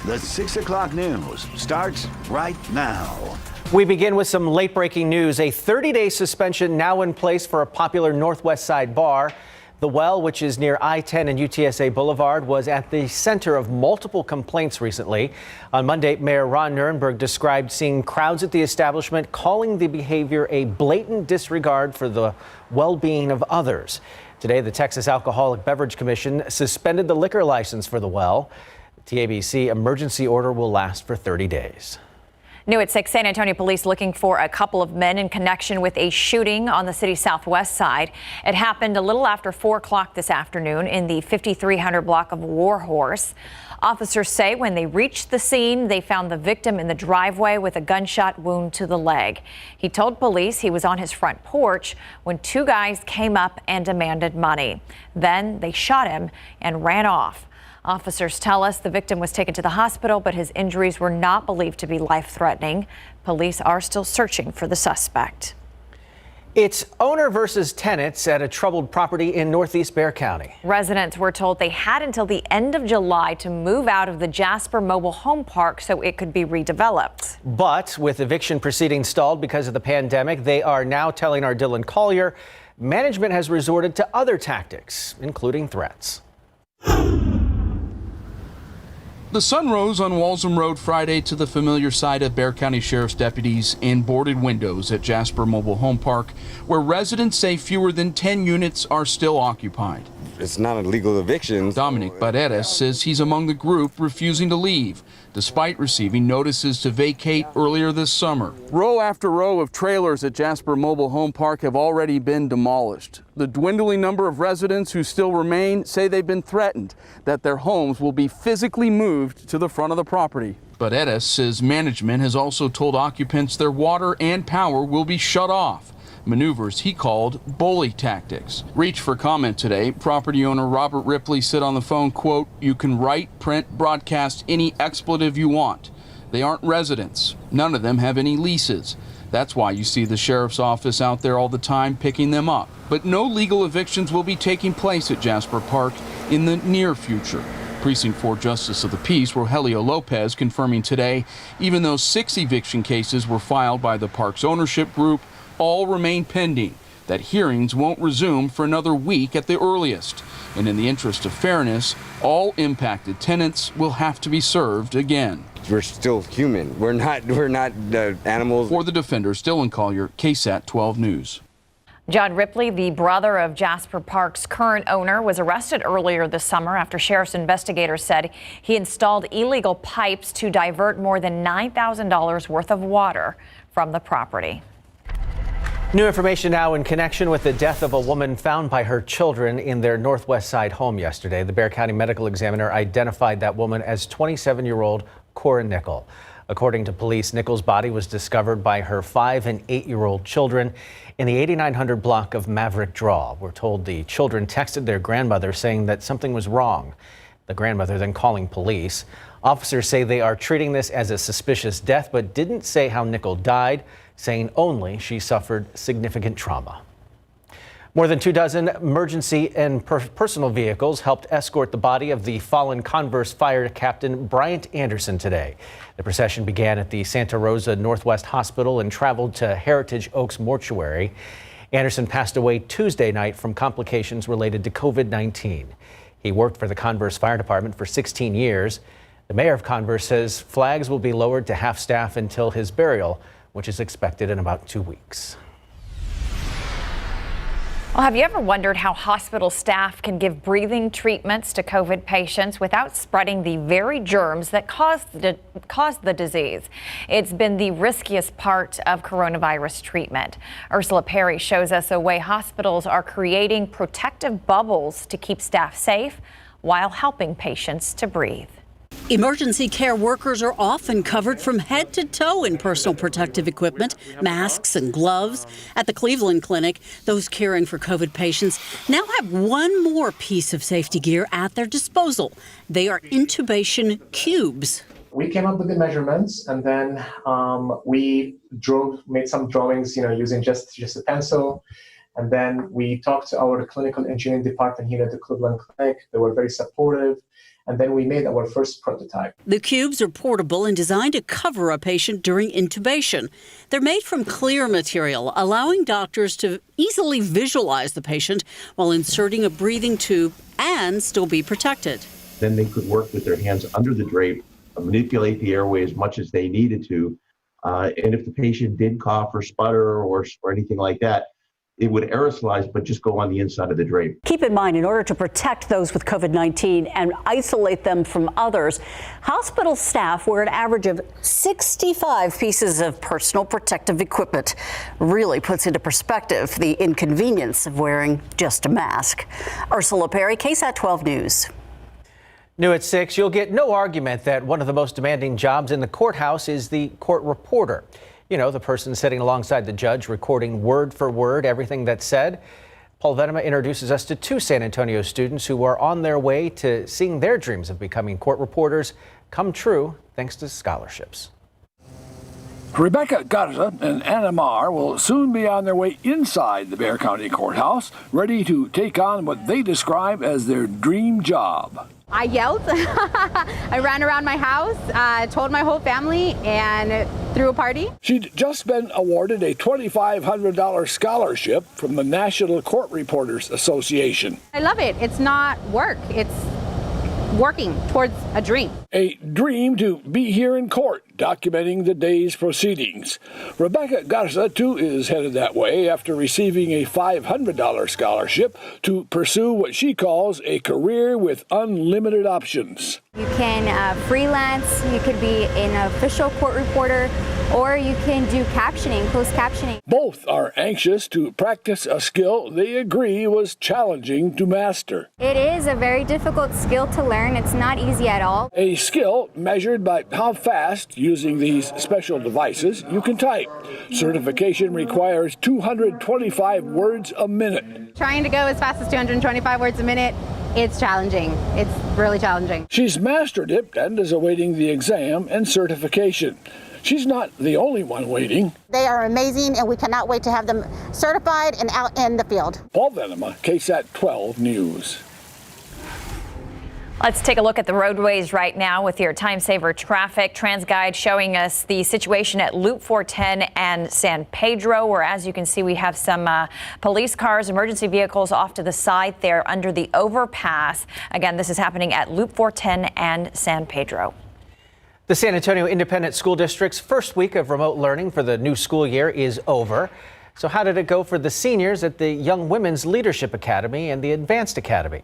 The 6 o'clock news starts right now. We begin with some late-breaking news. A 30-day suspension now in place for a popular Northwest Side bar. The Well, which is near I-10 and UTSA Boulevard, was at the center of multiple complaints recently. On Monday, Mayor Ron Nirenberg described seeing crowds at the establishment, calling the behavior a blatant disregard for the well-being of others. Today, the Texas Alcoholic Beverage Commission suspended the liquor license for the Well. The TABC emergency order will last for 30 days. New at 6, San Antonio police looking for a couple of men in connection with a shooting on the city's southwest side. It happened a little after 4 o'clock this afternoon in the 5300 block of Warhorse. Officers say when they reached the scene, they found the victim in the driveway with a gunshot wound to the leg. He told police he was on his front porch when 2 guys came up and demanded money. Then they shot him and ran off. Officers tell us the victim was taken to the hospital, but his injuries were not believed to be life-threatening. Police are still searching for the suspect. It's owner versus tenants at a troubled property in Northeast Bexar County. Residents were told they had until the end of July to move out of the Jasper mobile home park so it could be redeveloped. But with eviction proceedings stalled because of the pandemic, they are now telling our Dylan Collier management has resorted to other tactics, including threats. The sun rose on Walsham Road Friday to the familiar sight of Bexar County Sheriff's deputies in boarded windows at Jasper Mobile Home Park, where residents say fewer than 10 units are still occupied. It's not a legal eviction. Dominic Baderas says he's among the group refusing to leave, despite receiving notices to vacate earlier this summer. Row after row of trailers at Jasper Mobile Home Park have already been demolished. The dwindling number of residents who still remain say they've been threatened that their homes will be physically moved to the front of the property. Baderas says management has also told occupants their water and power will be shut off. Maneuvers he called bully tactics. Reach for comment today. Property owner Robert Ripley said on the phone, quote, "You can write, print, broadcast any expletive you want. They aren't residents. None of them have any leases. That's why you see the sheriff's office out there all the time picking them up. But no legal evictions will be taking place at Jasper Park in the near future." Precinct 4 Justice of the Peace, Rogelio Lopez, confirming today, even though 6 eviction cases were filed by the park's ownership group, all remain pending, that hearings won't resume for another week at the earliest. And in the interest of fairness, all impacted tenants will have to be served again. We're still human. We're not animals. For the defenders, Dylan Collier, KSAT 12 News. John Ripley, the brother of Jasper Park's current owner, was arrested earlier this summer after sheriff's investigators said he installed illegal pipes to divert more than $9,000 worth of water from the property. New information now in connection with the death of a woman found by her children in their Northwest Side home yesterday. The Bexar County Medical Examiner identified that woman as 27-year-old Cora Nickel. According to police, Nickel's body was discovered by her 5- and 8-year-old children in the 8900 block of Maverick Draw. We're told the children texted their grandmother saying that something was wrong. The grandmother then calling police. Officers say they are treating this as a suspicious death, but didn't say how Nickel died, saying only she suffered significant trauma. More than 24 emergency and personal vehicles helped escort the body of the fallen Converse Fire Captain Bryant Anderson today. The procession began at the Santa Rosa Northwest Hospital and traveled to Heritage Oaks Mortuary. Anderson passed away Tuesday night from complications related to COVID-19. He worked for the Converse Fire Department for 16 years. The mayor of Converse says flags will be lowered to half staff until his burial, which is expected in about 2 weeks. Well, have you ever wondered how hospital staff can give breathing treatments to COVID patients without spreading the very germs that cause the disease? It's been the riskiest part of coronavirus treatment. Ursula Perry shows us a way hospitals are creating protective bubbles to keep staff safe while helping patients to breathe. Emergency care workers are often covered from head to toe in personal protective equipment, masks and gloves. At the Cleveland Clinic, those caring for COVID patients now have one more piece of safety gear at their disposal. They are intubation cubes. We came up with the measurements, and then we made some drawings, using just a pencil. And then we talked to our clinical engineering department here at the Cleveland Clinic. They were very supportive. And then we made our first prototype. The cubes are portable and designed to cover a patient during intubation. They're made from clear material, allowing doctors to easily visualize the patient while inserting a breathing tube and still be protected. Then they could work with their hands under the drape, manipulate the airway as much as they needed to. And if the patient did cough or sputter or anything like that, it would aerosolize, but just go on the inside of the drape. Keep in mind, in order to protect those with COVID-19 and isolate them from others, hospital staff wear an average of 65 pieces of personal protective equipment. Really puts into perspective the inconvenience of wearing just a mask. Ursula Perry, KSAT 12 News. New at 6, you'll get no argument that one of the most demanding jobs in the courthouse is the court reporter. You know, the person sitting alongside the judge, recording word for word everything that's said. Paul Venema introduces us to two San Antonio students who are on their way to seeing their dreams of becoming court reporters come true thanks to scholarships. Rebecca Garza and Anna Marr will soon be on their way inside the Bexar County Courthouse, ready to take on what they describe as their dream job. I yelled, I ran around my house, told my whole family, and threw a party. She'd just been awarded a $2,500 scholarship from the National Court Reporters Association. I love it. It's not work. It's working towards a dream. A dream to be here in court, documenting the day's proceedings. Rebecca Garza, too, is headed that way after receiving a $500 scholarship to pursue what she calls a career with unlimited options. You can freelance, you could be an official court reporter, or you can do captioning, closed captioning. Both are anxious to practice a skill they agree was challenging to master. It is a very difficult skill to learn. It's not easy at all. A skill measured by how fast, using these special devices, you can type. Certification requires 225 words a minute. Trying to go as fast as 225 words a minute, it's challenging. It's really challenging. She's mastered it and is awaiting the exam and certification. She's not the only one waiting. They are amazing, and we cannot wait to have them certified and out in the field. Paul Venema, KSAT 12 News. Let's take a look at the roadways right now with your time saver traffic. TransGuide showing us the situation at Loop 410 and San Pedro, where, as you can see, we have some police cars, emergency vehicles off to the side there under the overpass. Again, this is happening at Loop 410 and San Pedro. The San Antonio Independent School District's first week of remote learning for the new school year is over. So how did it go for the seniors at the Young Women's Leadership Academy and the Advanced Academy?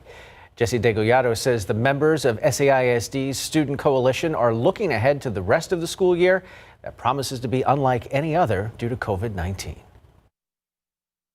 Jesse Degollado says the members of SAISD's Student Coalition are looking ahead to the rest of the school year that promises to be unlike any other due to COVID-19.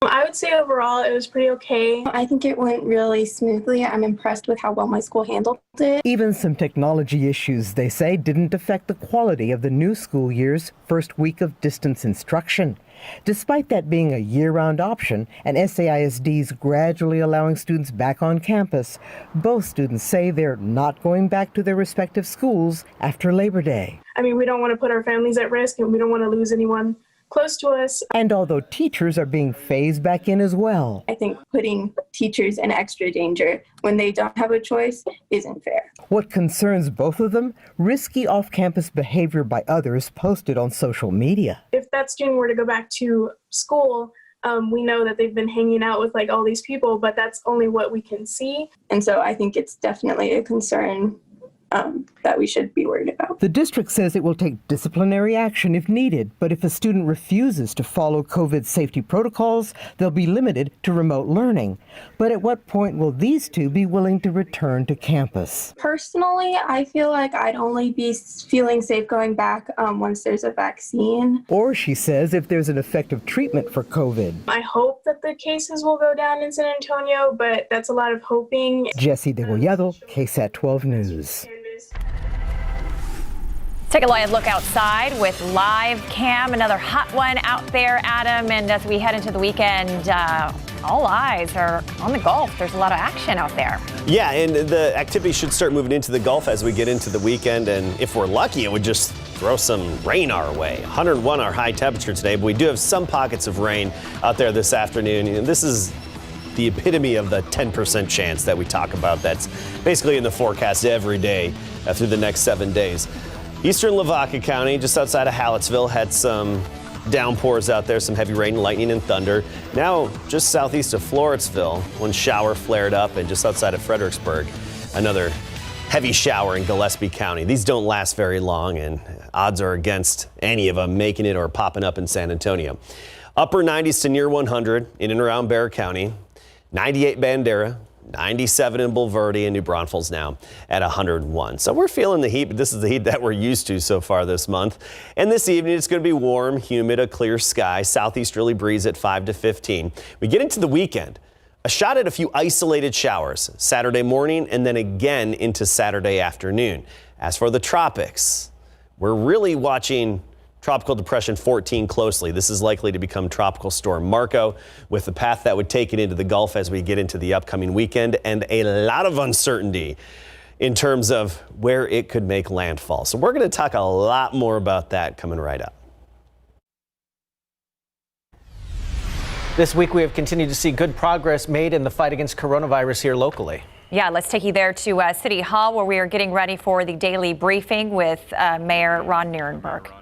I would say overall it was pretty okay. I think it went really smoothly. I'm impressed with how well my school handled it. Even some technology issues, they say, didn't affect the quality of the new school year's first week of distance instruction. Despite that being a year-round option and SAISD's gradually allowing students back on campus, both students say they're not going back to their respective schools after Labor Day. I mean, we don't want to put our families at risk, and we don't want to lose anyone close to us. And although teachers are being phased back in as well. I think putting teachers in extra danger when they don't have a choice isn't fair. What concerns both of them? Risky off-campus behavior by others posted on social media. If that student were to go back to school, we know that they've been hanging out with like all these people, but that's only what we can see. And so I think it's definitely a concern that we should be worried about. The district says it will take disciplinary action if needed, but if a student refuses to follow COVID safety protocols, they'll be limited to remote learning. But at what point will these two be willing to return to campus? Personally, I feel like I'd only be feeling safe going back once there's a vaccine. Or, she says, if there's an effective treatment for COVID. I hope that the cases will go down in San Antonio, but that's a lot of hoping. Jesse Degollado, KSAT 12 News. Take a live look outside with Live Cam, another hot one out there, Adam. And as we head into the weekend, all eyes are on the Gulf. There's a lot of action out there. Yeah, and the activity should start moving into the Gulf as we get into the weekend. And if we're lucky, it would just throw some rain our way. 101 our high temperature today, but we do have some pockets of rain out there this afternoon. And this is the epitome of the 10% chance that we talk about. That's basically in the forecast every day through the next 7 days. Eastern Lavaca County, just outside of Hallettsville, had some downpours out there, some heavy rain, lightning, and thunder. Now, just southeast of Florentsville, one shower flared up, and just outside of Fredericksburg, another heavy shower in Gillespie County. These don't last very long, and odds are against any of them making it or popping up in San Antonio. Upper 90s to near 100 in and around Bexar County, 98 Bandera, 97 in Bulverde, and New Braunfels now at 101. So we're feeling the heat, but this is the heat that we're used to so far this month. And this evening, it's going to be warm, humid, a clear sky, southeasterly breeze at 5 to 15. We get into the weekend. A shot at a few isolated showers Saturday morning and then again into Saturday afternoon. As for the tropics, we're really watching Tropical Depression 14 closely. This is likely to become Tropical Storm Marco with the path that would take it into the Gulf as we get into the upcoming weekend, and a lot of uncertainty in terms of where it could make landfall. So we're going to talk a lot more about that coming right up. This week we have continued to see good progress made in the fight against coronavirus here locally. Yeah, let's take you there to City Hall, where we are getting ready for the daily briefing with Mayor Ron Nierenberg.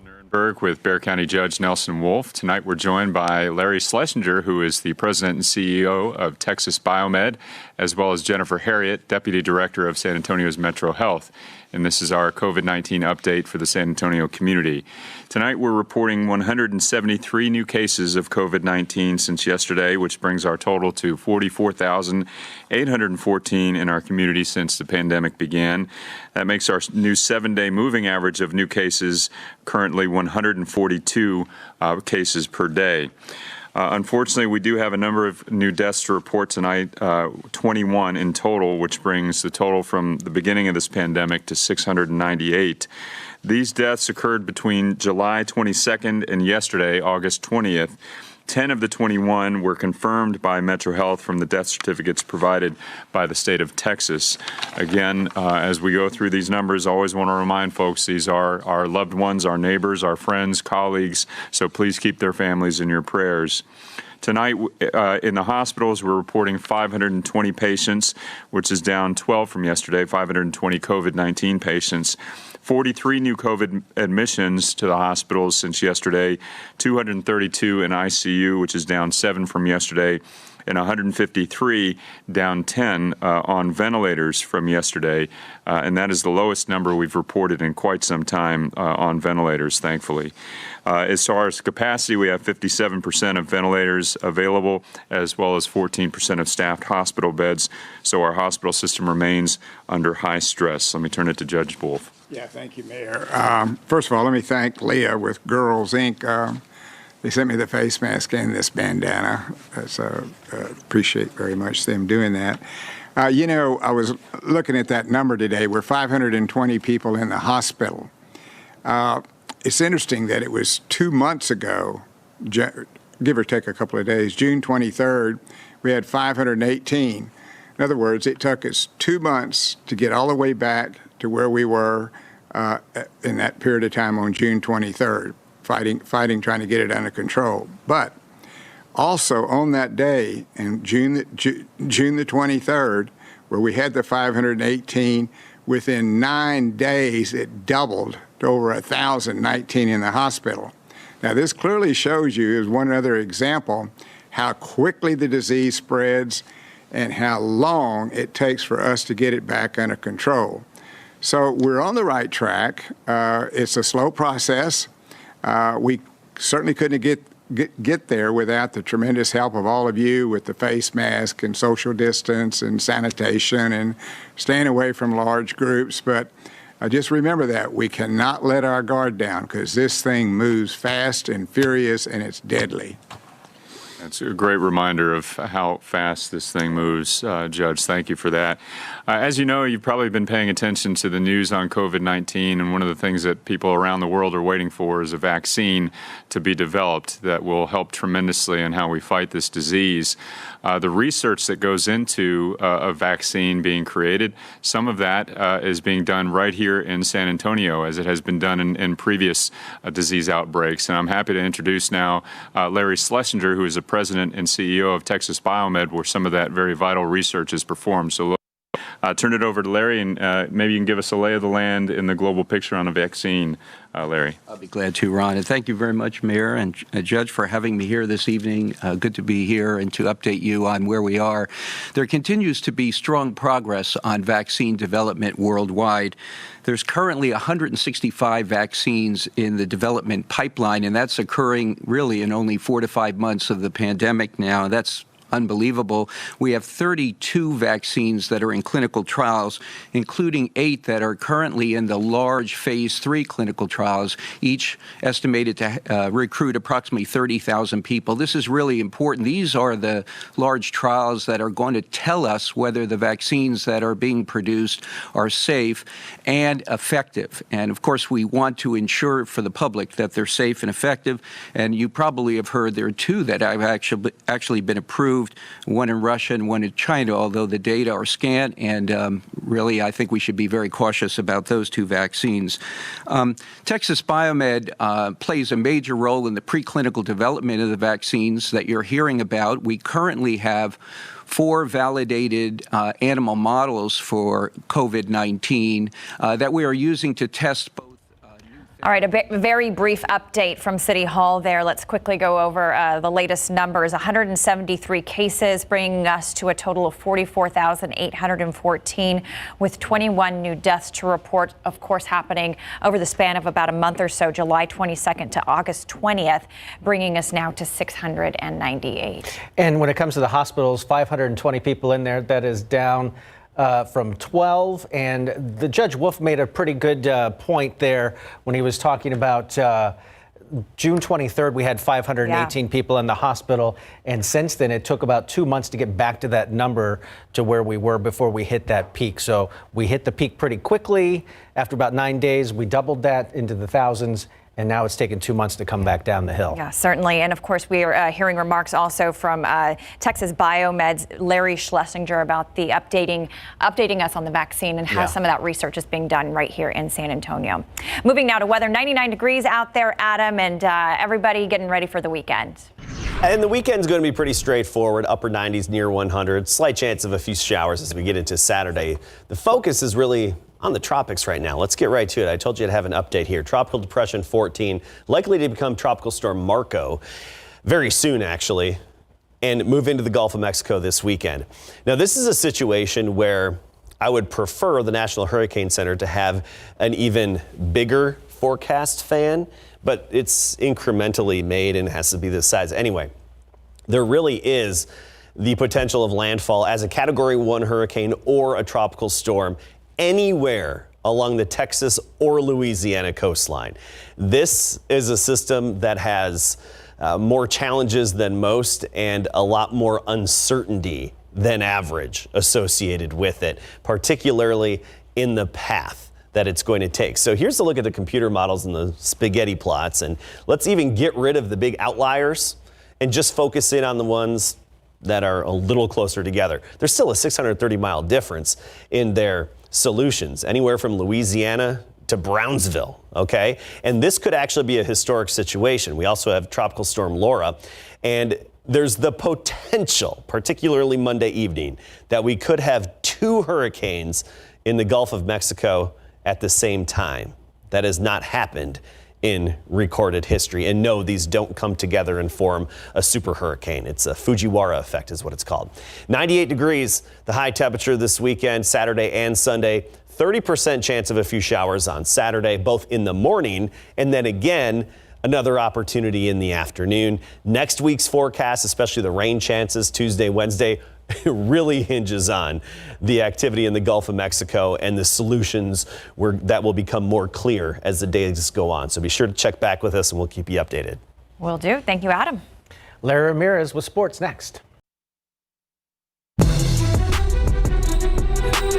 With Bexar County Judge Nelson Wolff. Tonight we're joined by Larry Schlesinger, who is the president and CEO of Texas Biomed, as well as Jennifer Harriet, deputy director of San Antonio's Metro Health. And this is our COVID-19 update for the San Antonio community. Tonight we're reporting 173 new cases of COVID-19 since yesterday, which brings our total to 44,814 in our community since the pandemic began. That makes our new 7-day moving average of new cases currently 142 cases per day. Unfortunately, we do have a number of new deaths to report tonight, 21 in total, which brings the total from the beginning of this pandemic to 698. These deaths occurred between July 22nd and yesterday, August 20th. 10 of the 21 were confirmed by Metro Health from the death certificates provided by the state of Texas. Again, as we go through these numbers, I always want to remind folks these are our loved ones, our neighbors, our friends, colleagues, so please keep their families in your prayers. Tonight in the hospitals, we're reporting 520 patients, which is down 12 from yesterday, 520 COVID-19 patients. 43 new COVID admissions to the hospitals since yesterday, 232 in ICU, which is down 7 from yesterday, and 153 down 10 on ventilators from yesterday. And that is the lowest number we've reported in quite some time on ventilators, thankfully. As far as capacity, we have 57% of ventilators available, as well as 14% of staffed hospital beds. So our hospital system remains under high stress. Let me turn it to Judge Wolff. Yeah, thank you, Mayor. First of all, let me thank Leah with Girls Inc. They sent me the face mask and this bandana, so appreciate very much them doing that. I was looking at that number today. We're 520 people in the hospital. It's interesting that it was 2 months ago, give or take a couple of days, June 23rd, we had 518. In other words, it took us 2 months to get all the way back to where we were in that period of time on June 23rd, fighting, trying to get it under control. But also on that day, in June the 23rd, where we had the 518, within 9 days, it doubled to over 1,019 in the hospital. Now, this clearly shows you, as one other example, how quickly the disease spreads and how long it takes for us to get it back under control. So we're on the right track. It's a slow process. We certainly couldn't get there without the tremendous help of all of you with the face mask and social distance and sanitation and staying away from large groups. But just remember that we cannot let our guard down, because this thing moves fast and furious, and it's deadly. That's a great reminder of how fast this thing moves, Judge. Thank you for that. As you know, you've probably been paying attention to the news on COVID-19, and one of the things that people around the world are waiting for is a vaccine to be developed that will help tremendously in how we fight this disease. The research that goes into a vaccine being created, some of that is being done right here in San Antonio, as it has been done in previous disease outbreaks. And I'm happy to introduce now Larry Schlesinger, who is the president and CEO of Texas Biomed, where some of that very vital research is performed. So turn it over to Larry, and maybe you can give us a lay of the land in the global picture on a vaccine, Larry. I'll be glad to, Ron. And thank you very much, Mayor and Judge, for having me here this evening. Good to be here and to update you on where we are. There continues to be strong progress on vaccine development worldwide. There's currently 165 vaccines in the development pipeline, and that's occurring really in only 4 to 5 months of the pandemic now. That's unbelievable. We have 32 vaccines that are in clinical trials, including 8 that are currently in the large phase 3 clinical trials, each estimated to recruit approximately 30,000 people. This is really important. These are the large trials that are going to tell us whether the vaccines that are being produced are safe and effective. And of course, we want to ensure for the public that they're safe and effective. And you probably have heard there are 2 that have actually been approved, one in Russia and one in China, although the data are scant, and really I think we should be very cautious about those 2 vaccines. Texas Biomed plays a major role in the preclinical development of the vaccines that you're hearing about. We currently have 4 validated animal models for COVID-19 that we are using to test both. All right, a very brief update from City Hall there. Let's quickly go over the latest numbers. 173 cases, bringing us to a total of 44,814, with 21 new deaths to report, of course, happening over the span of about a month or so, July 22nd to August 20th, bringing us now to 698. And when it comes to the hospitals, 520 people in there. That is down from 12, and the Judge Wolf made a pretty good point there when he was talking about June 23rd, we had 518 people in the hospital, and since then it took about 2 months to get back to that number to where we were before we hit that peak. So we hit the peak pretty quickly. After about 9 days, we doubled that into the thousands, and now it's taken 2 months to come back down the hill. Yeah, certainly. And of course, we are hearing remarks also from Texas Biomed's Larry Schlesinger about the updating us on the vaccine and how some of that research is being done right here in San Antonio. Moving now to weather, 99 degrees out there, Adam, and everybody getting ready for the weekend. And the weekend's going to be pretty straightforward, upper 90s, near 100. Slight chance of a few showers as we get into Saturday. The focus is really on the tropics right now. Let's get right to it. I told you I'd have an update here. Tropical Depression 14, likely to become Tropical Storm Marco very soon, actually, and move into the Gulf of Mexico this weekend. Now, this is a situation where I would prefer the National Hurricane Center to have an even bigger forecast fan, but it's incrementally made and has to be this size. Anyway, there really is the potential of landfall as a Category 1 hurricane or a tropical storm anywhere along the Texas or Louisiana coastline. This is a system that has more challenges than most and a lot more uncertainty than average associated with it, particularly in the path that it's going to take. So here's a look at the computer models and the spaghetti plots, and let's even get rid of the big outliers and just focus in on the ones that are a little closer together. There's still a 630-mile difference in their solutions, anywhere from Louisiana to Brownsville, okay? And this could actually be a historic situation. We also have Tropical Storm Laura, and there's the potential, particularly Monday evening, that we could have 2 hurricanes in the Gulf of Mexico at the same time. That has not happened in recorded history. And no, these don't come together and form a super hurricane. It's a Fujiwara effect is what it's called. 98 degrees, the high temperature this weekend, Saturday and Sunday. 30% chance of a few showers on Saturday, both in the morning and then again, another opportunity in the afternoon. Next week's forecast, especially the rain chances Tuesday, Wednesday, really hinges on the activity in the Gulf of Mexico and the solutions that will become more clear as the days go on. So be sure to check back with us and we'll keep you updated. Will do. Thank you, Adam. Larry Ramirez with sports next.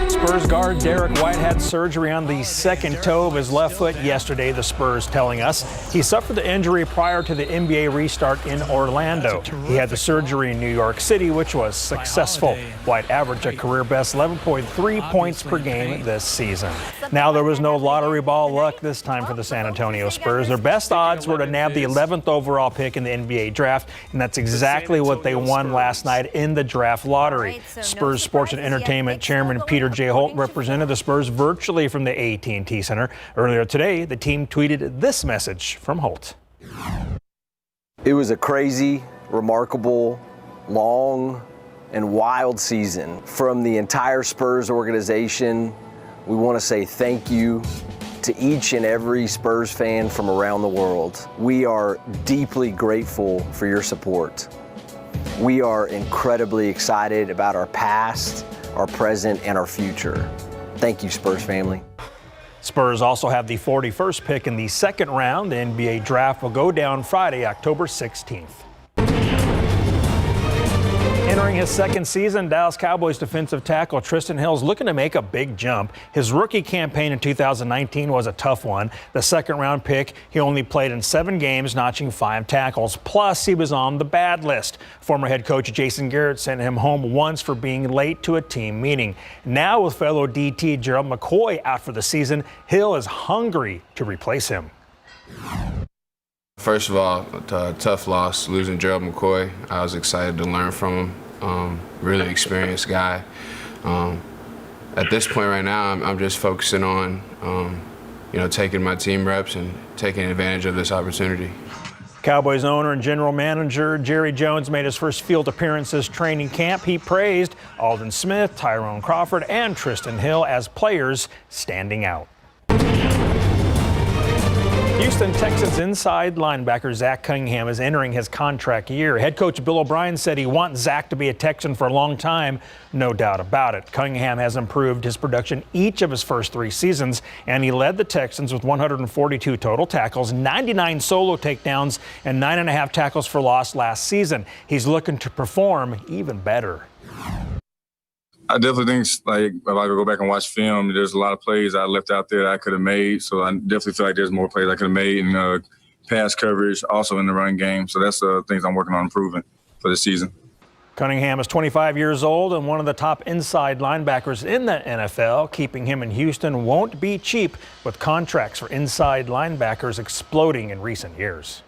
Spurs guard Derek White had surgery on the second toe of his left foot yesterday, the Spurs telling us. He suffered the injury prior to the NBA restart in Orlando. He had the surgery in New York City, which was successful. White averaged a career best 11.3 points per game this season. Now, there was no lottery ball luck this time for the San Antonio Spurs. Their best odds were to nab the 11th overall pick in the NBA draft, and that's exactly what they won last night in the draft lottery. Spurs Sports and Entertainment Chairman Peter J. Holt represented the Spurs virtually from the AT&T Center. Earlier today, the team tweeted this message from Holt. It was a crazy, remarkable, long, and wild season. From the entire Spurs organization, we want to say thank you to each and every Spurs fan from around the world. We are deeply grateful for your support. We are incredibly excited about our past, our present, and our future. Thank you, Spurs family. Spurs also have the 41st pick in the second round. The NBA draft will go down Friday, October 16th. Entering his second season, Dallas Cowboys defensive tackle Trysten Hill's looking to make a big jump. His rookie campaign in 2019 was a tough one. The second-round pick, he only played in 7 games, notching 5 tackles. Plus, he was on the bad list. Former head coach Jason Garrett sent him home once for being late to a team meeting. Now, with fellow DT Gerald McCoy out for the season, Hill is hungry to replace him. First of all, a tough loss, losing Gerald McCoy. I was excited to learn from him. Really experienced guy. At this point right now, I'm just focusing on, taking my team reps and taking advantage of this opportunity. Cowboys owner and general manager Jerry Jones made his first field appearance this training camp. He praised Aldon Smith, Tyrone Crawford, and Trysten Hill as players standing out. Houston Texans inside linebacker Zach Cunningham is entering his contract year. Head coach Bill O'Brien said he wants Zach to be a Texan for a long time. No doubt about it. Cunningham has improved his production each of his first 3 seasons, and he led the Texans with 142 total tackles, 99 solo takedowns, and 9.5 tackles for loss last season. He's looking to perform even better. I definitely think, like, if I go back and watch film, there's a lot of plays I left out there that I could have made. So I definitely feel like there's more plays I could have made in pass coverage, also in the run game. So that's things I'm working on improving for this season. Cunningham is 25 years old and one of the top inside linebackers in the NFL. Keeping him in Houston won't be cheap, with contracts for inside linebackers exploding in recent years.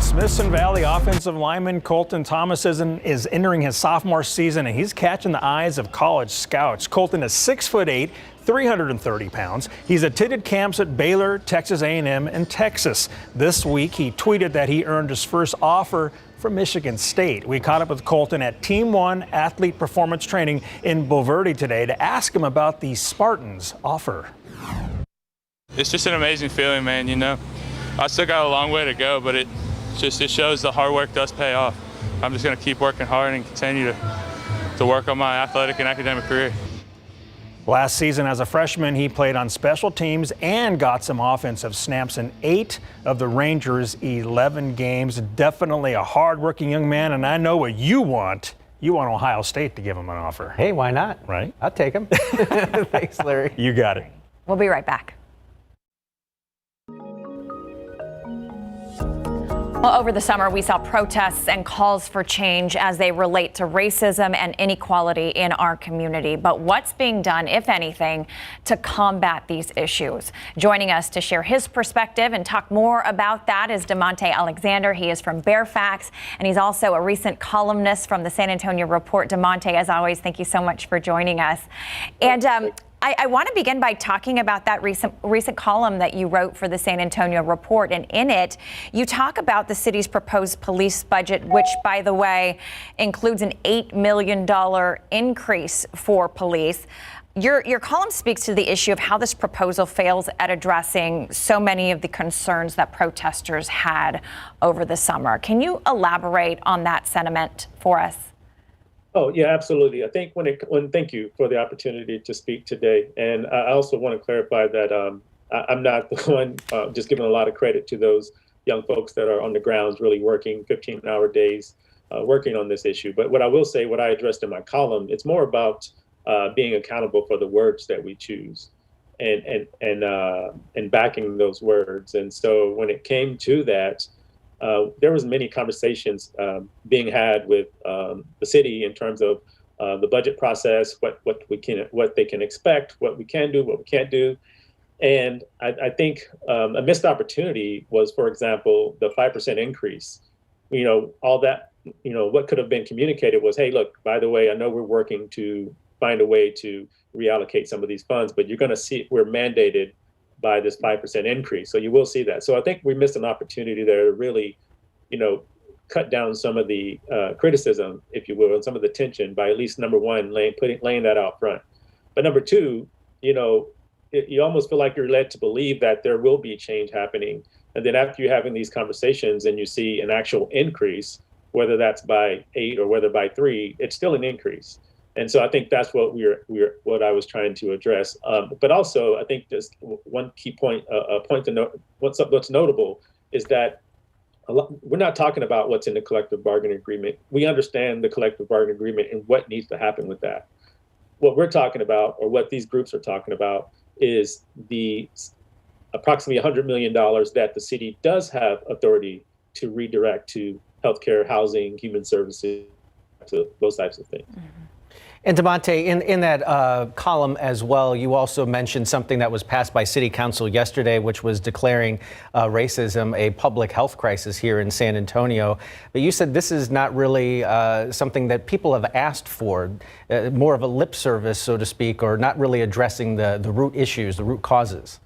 Smithson Valley offensive lineman Colton Thomas is entering his sophomore season, and he's catching the eyes of college scouts. Colton is 6'8", 330 pounds. He's attended camps at Baylor, Texas A&M, and Texas. This week, he tweeted that he earned his first offer from Michigan State. We caught up with Colton at Team 1 Athlete Performance Training in Bulverde today to ask him about the Spartans offer. It's just an amazing feeling, man. I still got a long way to go, but it shows the hard work does pay off. I'm just going to keep working hard and continue to work on my athletic and academic career. Last season as a freshman, he played on special teams and got some offensive snaps in 8 of the Rangers' 11 games. Definitely a hard-working young man, and I know what you want. You want Ohio State to give him an offer. Hey, why not? Right? I'll take him. Thanks, Larry. You got it. We'll be right back. Well, over the summer, we saw protests and calls for change as they relate to racism and inequality in our community. But what's being done, if anything, to combat these issues? Joining us to share his perspective and talk more about that is DeMonte Alexander. He is from Fairfax, and he's also a recent columnist from the San Antonio Report. DeMonte, as always, thank you so much for joining us. And I want to begin by talking about that recent column that you wrote for the San Antonio Report. And in it, you talk about the city's proposed police budget, which, by the way, includes an $8 million increase for police. Your column speaks to the issue of how this proposal fails at addressing so many of the concerns that protesters had over the summer. Can you elaborate on that sentiment for us? Oh, yeah, absolutely. I think thank you for the opportunity to speak today. And I also want to clarify that I'm not the one just giving a lot of credit to those young folks that are on the grounds really working 15-hour days, working on this issue. But what I will say, what I addressed in my column, it's more about being accountable for the words that we choose and backing those words. And so when it came to that, there was many conversations being had with the city in terms of the budget process, what they can expect, what we can do, what we can't do. And I think a missed opportunity was, for example, the 5% increase. All that, what could have been communicated was, hey, look, by the way, I know we're working to find a way to reallocate some of these funds, but you're going to see we're mandated by this 5% increase. So you will see that. So I think we missed an opportunity there to really, cut down some of the criticism, if you will, and some of the tension by at least, number one, laying that out front. But number two, you almost feel like you're led to believe that there will be change happening. And then after you're having these conversations and you see an actual increase, whether that's by 8 or whether by 3, it's still an increase. And so I think that's what what I was trying to address. But also, I think just one key point, point to note, what's notable is that we're not talking about what's in the collective bargaining agreement. We understand the collective bargaining agreement and what needs to happen with that. What we're talking about, or what these groups are talking about, is the approximately $100 million that the city does have authority to redirect to healthcare, housing, human services, to those types of things. Mm-hmm. And Demonte, in that column as well, you also mentioned something that was passed by City Council yesterday, which was declaring racism a public health crisis here in San Antonio. But you said this is not really something that people have asked for, more of a lip service, so to speak, or not really addressing the root issues, the root causes.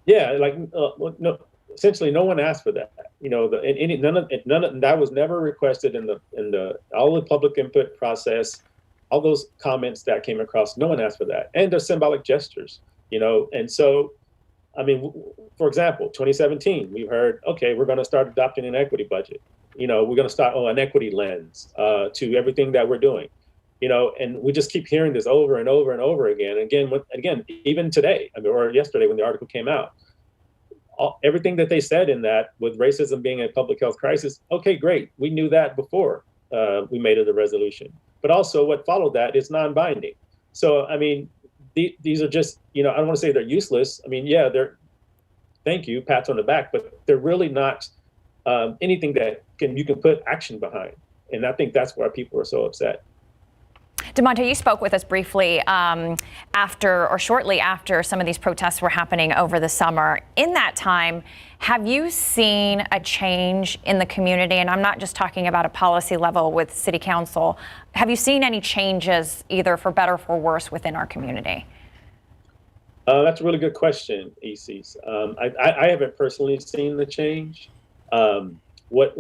Yeah, no, essentially, no one asked for that. None of that was never requested in the all the public input process. All those comments that came across, no one asked for that. And they're symbolic gestures, and so, I mean, for example, 2017, we heard, okay, we're going to start adopting an equity budget. We're going to start an equity lens to everything that we're doing, and we just keep hearing this over and over and over again. Again, even today, or yesterday when the article came out, everything that they said in that, with racism being a public health crisis, okay, great. We knew that before we made it a resolution. But also what followed that is non-binding. So, I mean, these are just, I don't want to say they're useless. I mean, yeah, thank you, pats on the back, but they're really not anything that you can put action behind. And I think that's why people are so upset. Demonte, you spoke with us briefly after or shortly after some of these protests were happening over the summer. In that time, have you seen a change in the community? And I'm not just talking about a policy level with City Council. Have you seen any changes, either for better or for worse, within our community? That's a really good question, Isis. I haven't personally seen the change. What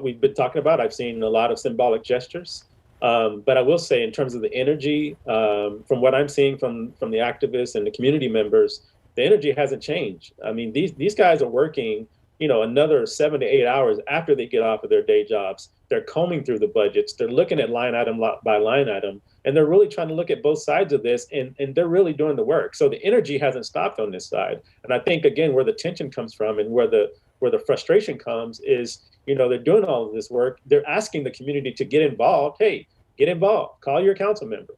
we've been talking about, I've seen a lot of symbolic gestures. But I will say, in terms of the energy, from what I'm seeing from the activists and the community members, the energy hasn't changed. I mean, these guys are working, another 7 to 8 hours after they get off of their day jobs. They're combing through the budgets. They're looking at line item by line item, and they're really trying to look at both sides of this, and they're really doing the work. So the energy hasn't stopped on this side. And I think, again, where the tension comes from and where the frustration comes is, they're doing all of this work. They're asking the community to get involved. Hey, get involved. Call your council member.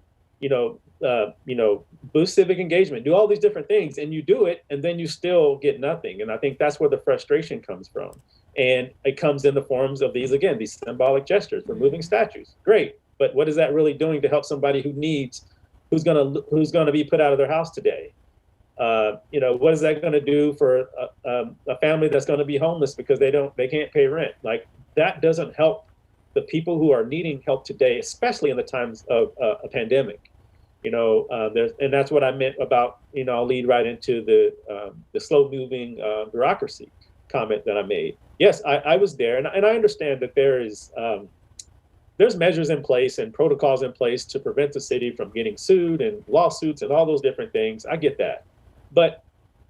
Boost civic engagement. Do all these different things, and you do it, and then you still get nothing. And I think that's where the frustration comes from. And it comes in the forms of these symbolic gestures, removing statues. Great, but what is that really doing to help somebody who's gonna be put out of their house today? What is that going to do for a family that's going to be homeless because they can't pay rent? Like, that doesn't help the people who are needing help today, especially in the times of a pandemic. And that's what I meant about, I'll lead right into the slow moving bureaucracy comment that I made. Yes, I was there, and I understand that there's measures in place and protocols in place to prevent the city from getting sued and lawsuits and all those different things. I get that. But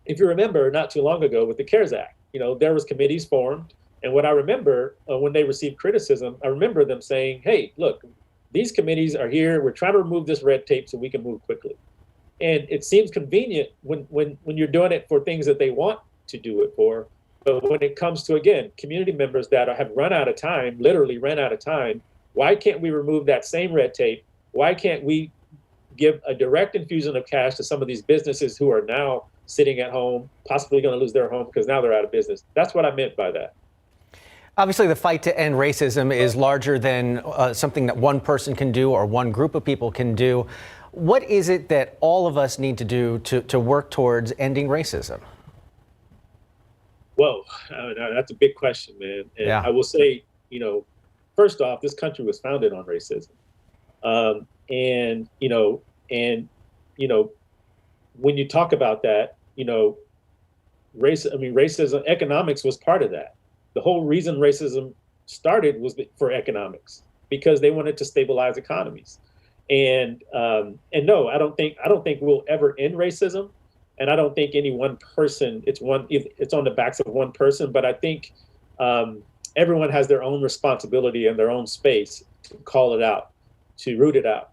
if you remember, not too long ago with the CARES Act, there was committees formed. And what I remember when they received criticism, I remember them saying, hey, look, these committees are here. We're trying to remove this red tape so we can move quickly. And it seems convenient when you're doing it for things that they want to do it for. But when it comes to, again, community members that have run out of time, literally ran out of time, why can't we remove that same red tape? Why can't we give a direct infusion of cash to some of these businesses who are now sitting at home, possibly going to lose their home because now they're out of business? That's what I meant by that. Obviously, the fight to end racism is larger than something that one person can do or one group of people can do. What is it that all of us need to do to work towards ending racism? Well, that's a big question, man. And I will say, first off, this country was founded on racism. When you talk about that, racism, economics was part of that. The whole reason racism started was for economics, because they wanted to stabilize economies. And no, I don't think we'll ever end racism. And I don't think any one person, it's on the backs of one person, but I think everyone has their own responsibility and their own space to call it out, to root it out,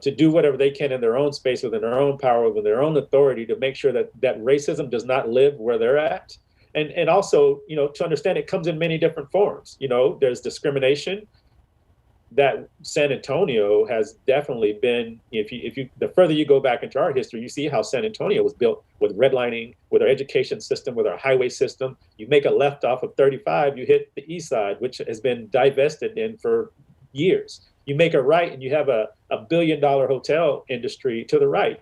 to do whatever they can in their own space, within their own power, within their own authority, to make sure that racism does not live where they're at. And also, to understand it comes in many different forms. There's discrimination that San Antonio has definitely been. If you the further you go back into our history, you see how San Antonio was built with redlining, with our education system, with our highway system. You make a left off of 35, you hit the east side, which has been divested in for years. You make a right and you have a $1 billion hotel industry to the right.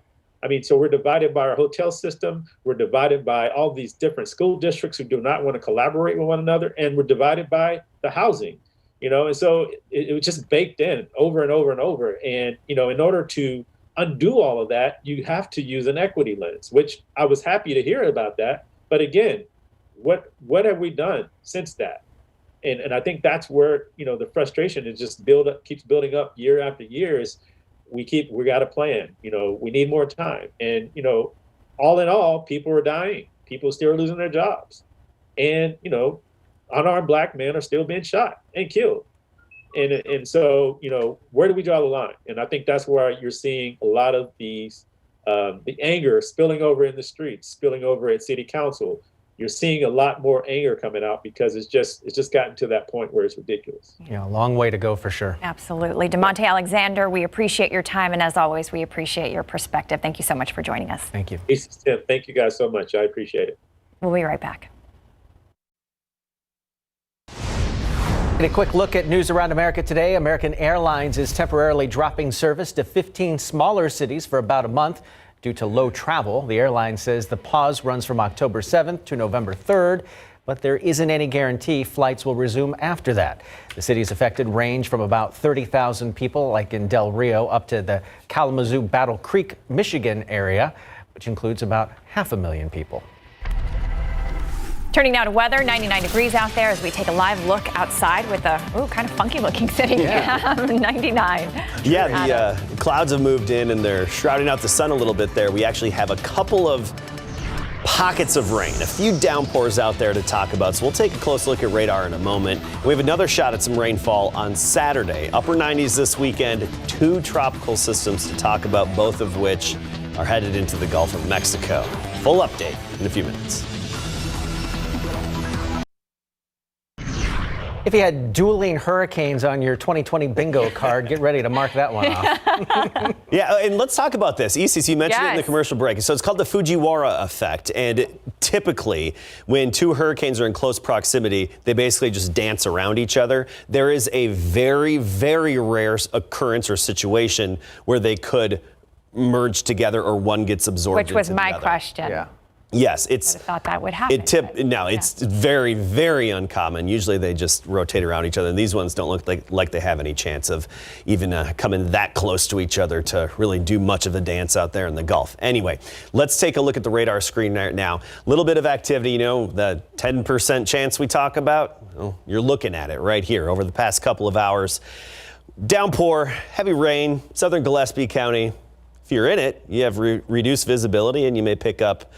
So we're divided by our hotel system. We're divided by all these different school districts who do not want to collaborate with one another. And we're divided by the housing, and so it was just baked in over and over and over. And, in order to undo all of that, you have to use an equity lens, which I was happy to hear about that. But again, what have we done since that? And I think that's where, the frustration is just keeps building up year after year. Is we got a plan, we need more time. And, all in all, people are dying. People still are losing their jobs. And, unarmed black men are still being shot and killed. And so, where do we draw the line? And I think that's where you're seeing a lot of these, the anger spilling over in the streets, spilling over at city council. You're seeing a lot more anger coming out because it's just gotten to that point where it's ridiculous. Yeah, a long way to go for sure. Absolutely. DeMonte Alexander, we appreciate your time. And as always, we appreciate your perspective. Thank you so much for joining us. Thank you. Tim, thank you guys so much. I appreciate it. We'll be right back. A quick look at news around America today. American Airlines is temporarily dropping service to 15 smaller cities for about a month due to low travel. The airline says the pause runs from October 7th to November 3rd, but there isn't any guarantee flights will resume after that. The cities affected range from about 30,000 people, like in Del Rio, up to the Kalamazoo, Battle Creek, Michigan area, which includes about 500,000 people. Turning now to weather, 99 degrees out there as we take a live look outside with a kind of funky looking city. 99. Yeah, the clouds have moved in and they're shrouding out the sun a little bit there. We actually have a couple of pockets of rain, a few downpours out there to talk about. So we'll take a close look at radar in a moment. We have another shot at some rainfall on Saturday. Upper 90s this weekend, 2 tropical systems to talk about, both of which are headed into the Gulf of Mexico. Full update in a few minutes. If you had dueling hurricanes on your 2020 bingo card, get ready to mark that one off. Yeah, and let's talk about this. Isis, you mentioned it in the commercial break. So it's called the Fujiwara effect. And typically, when 2 hurricanes are in close proximity, they basically just dance around each other. There is a very, very rare occurrence or situation where they could merge together or one gets absorbed Which was into the my other. question. Yeah. Yes, I thought that would happen. It's very, very uncommon. Usually they just rotate around each other. And these ones don't look like they have any chance of even coming that close to each other to really do much of the dance out there in the Gulf. Anyway, let's take a look at the radar screen right now. A little bit of activity, the 10% chance we talk about. Well, you're looking at it right here over the past couple of hours. Downpour, heavy rain, southern Gillespie County. If you're in it, you have reduced visibility and you may pick up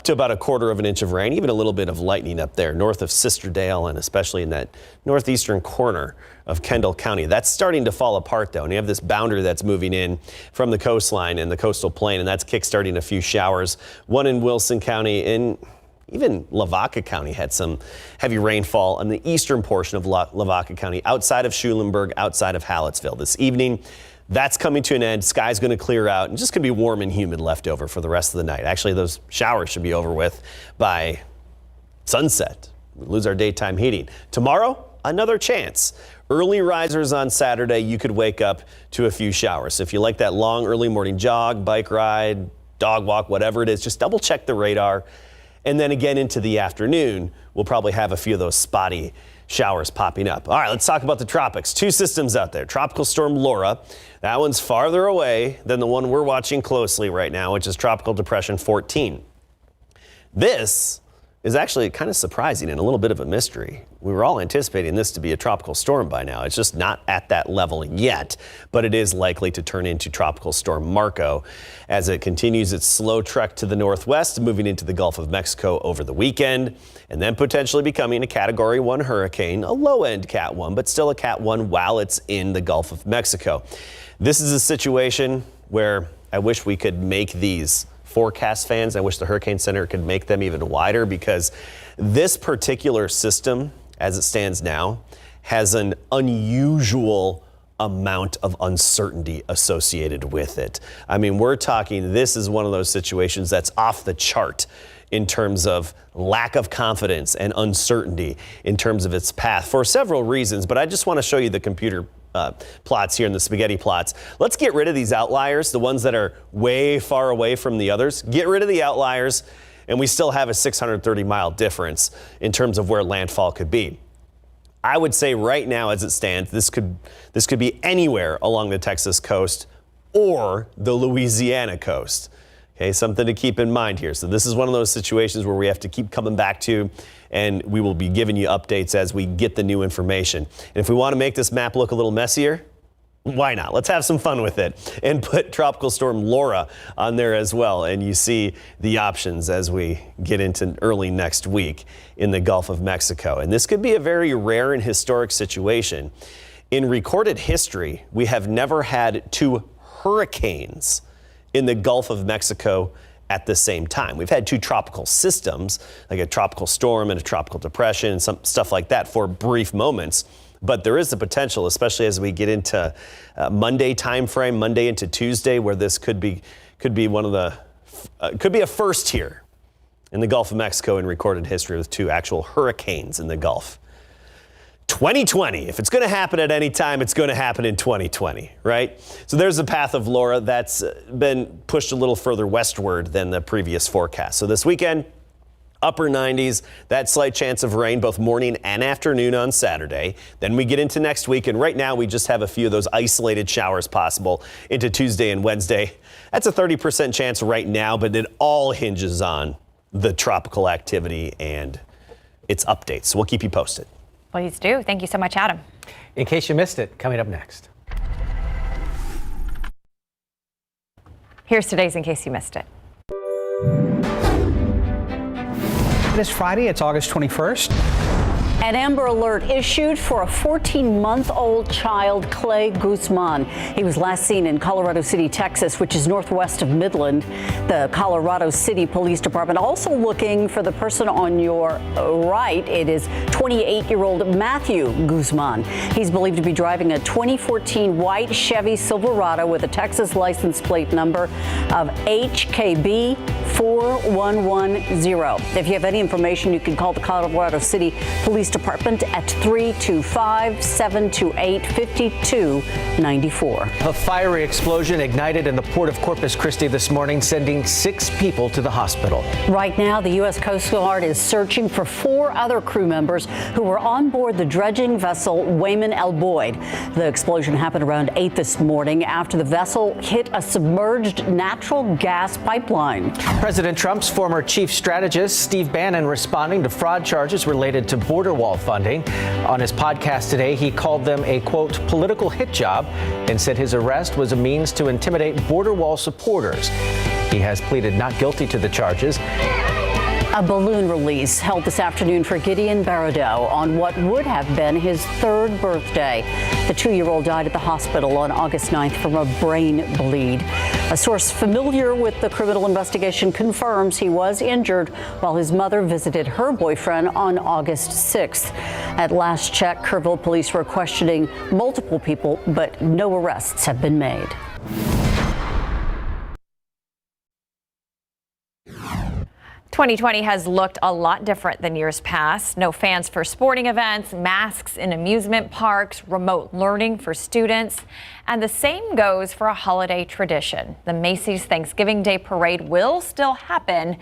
to about 1/4 of an inch of rain, even a little bit of lightning up there north of Sisterdale and especially in that northeastern corner of Kendall County. That's starting to fall apart, though, and you have this boundary that's moving in from the coastline and the coastal plain, and that's kickstarting a few showers. One in Wilson County, and even Lavaca County had some heavy rainfall on the eastern portion of Lavaca County, outside of Schulenburg, outside of Hallettsville. This evening, that's coming to an end. Sky's going to clear out and just going to be warm and humid left over for the rest of the night. Actually, those showers should be over with by sunset. We lose our daytime heating. Tomorrow, another chance. Early risers on Saturday, you could wake up to a few showers. So if you like that long early morning jog, bike ride, dog walk, whatever it is, just double check the radar. And then again into the afternoon, we'll probably have a few of those spotty showers popping up. All right, let's talk about the tropics. Two systems out there. Tropical storm Laura. That one's farther away than the one we're watching closely right now, which is Tropical Depression 14. This is actually kind of surprising and a little bit of a mystery. We were all anticipating this to be a tropical storm by now. It's just not at that level yet, but it is likely to turn into Tropical Storm Marco as it continues its slow trek to the northwest, moving into the Gulf of Mexico over the weekend, and then potentially becoming a Category 1 hurricane, a low-end Cat 1, but still a Cat 1 while it's in the Gulf of Mexico. This is a situation where I wish we could make these forecast fans. I wish the Hurricane Center could make them even wider, because this particular system, as it stands now, has an unusual amount of uncertainty associated with it. I mean, we're talking, this is one of those situations that's off the chart in terms of lack of confidence and uncertainty in terms of its path for several reasons. But I just want to show you the computer plots here in the spaghetti plots. Let's get rid of these outliers, the ones that are way far away from the others. Get rid of the outliers, and we still have a 630-mile difference in terms of where landfall could be. I would say right now, as it stands, this could be anywhere along the Texas coast or the Louisiana coast. Okay, something to keep in mind here. So this is one of those situations where we have to keep coming back to, and we will be giving you updates as we get the new information. And if we want to make this map look a little messier, why not? Let's have some fun with it and put Tropical Storm Laura on there as well. And you see the options as we get into early next week in the Gulf of Mexico. And this could be a very rare and historic situation. In recorded history, we have never had two hurricanes in the Gulf of Mexico at the same time. We've had two tropical systems, like a tropical storm and a tropical depression and some stuff like that for brief moments. But there is the potential, especially as we get into Monday timeframe, Monday into Tuesday, where this could be one of the could be a first here in the Gulf of Mexico in recorded history with two actual hurricanes in the Gulf. 2020, if it's going to happen at any time, it's going to happen in 2020, right? So there's the path of Laura that's been pushed a little further westward than the previous forecast. So this weekend, upper 90s, that slight chance of rain both morning and afternoon on Saturday. Then we get into next week, and right now we just have a few of those isolated showers possible into Tuesday and Wednesday. That's a 30% chance right now, but it all hinges on the tropical activity and its updates. So we'll keep you posted. Please do. Thank you so much, Adam. In case you missed it, coming up next. Here's today's In Case You Missed It. This Friday, it's August 21st. An Amber Alert issued for a 14-month-old child, Clay Guzman. He was last seen in Colorado City, Texas, which is northwest of Midland. The Colorado City Police Department also looking for the person on your right. It is 28-year-old Matthew Guzman. He's believed to be driving a 2014 white Chevy Silverado with a Texas license plate number of HKB 4110. If you have any information, you can call the Colorado City Police Department at 325-728-5294. A fiery explosion ignited in the port of Corpus Christi this morning, sending 6 people to the hospital. Right now, the U.S. Coast Guard is searching for 4 other crew members who were on board the dredging vessel Wayman L. Boyd. The explosion happened around 8 this morning after the vessel hit a submerged natural gas pipeline. President Trump's former chief strategist, Steve Bannon, responding to fraud charges related to border wall funding. On his podcast today, he called them a, quote, political hit job and said his arrest was a means to intimidate border wall supporters. He has pleaded not guilty to the charges. A balloon release held this afternoon for Gideon Baradow on what would have been his 3rd birthday. The 2-year-old died at the hospital on August 9th from a brain bleed. A source familiar with the criminal investigation confirms he was injured while his mother visited her boyfriend on August 6th. At last check, Kerrville police were questioning multiple people, but no arrests have been made. 2020 has looked a lot different than years past. No fans for sporting events, masks in amusement parks, remote learning for students, and the same goes for a holiday tradition. The Macy's Thanksgiving Day Parade will still happen,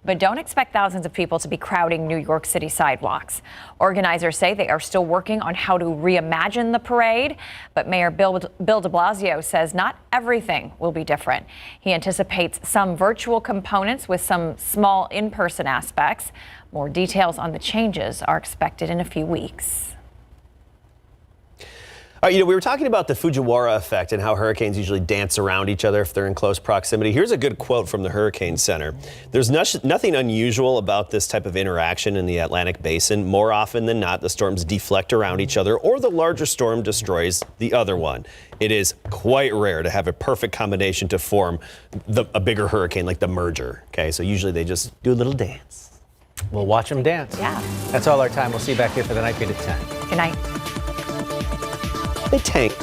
but don't expect thousands of people to be crowding New York City sidewalks. Organizers say they are still working on how to reimagine the parade, but Mayor Bill de Blasio says not everything will be different. He anticipates some virtual components with some small in-person aspects. More details on the changes are expected in a few weeks. We were talking about the Fujiwara effect and how hurricanes usually dance around each other if they're in close proximity. Here's a good quote from the Hurricane Center. There's nothing unusual about this type of interaction in the Atlantic Basin. More often than not, the storms deflect around each other or the larger storm destroys the other one. It is quite rare to have a perfect combination to form a bigger hurricane like the merger. Okay, so usually they just do a little dance. We'll watch them dance. Yeah. That's all our time. We'll see you back here for the night feed at 10. Good night. They tank.